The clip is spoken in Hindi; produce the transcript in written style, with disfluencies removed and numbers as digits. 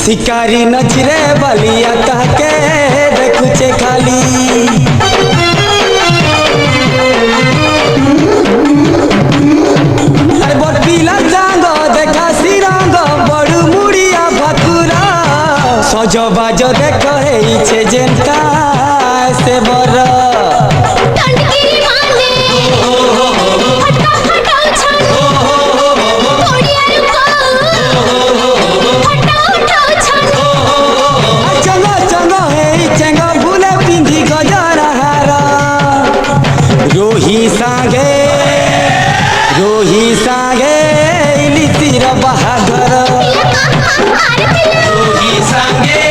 शिकारी नजरे बलिया कहके देखुचे खाली सजो बाजो देख छे जेनका से बर रोही सांगे लितिर बहादुर रोही सांगे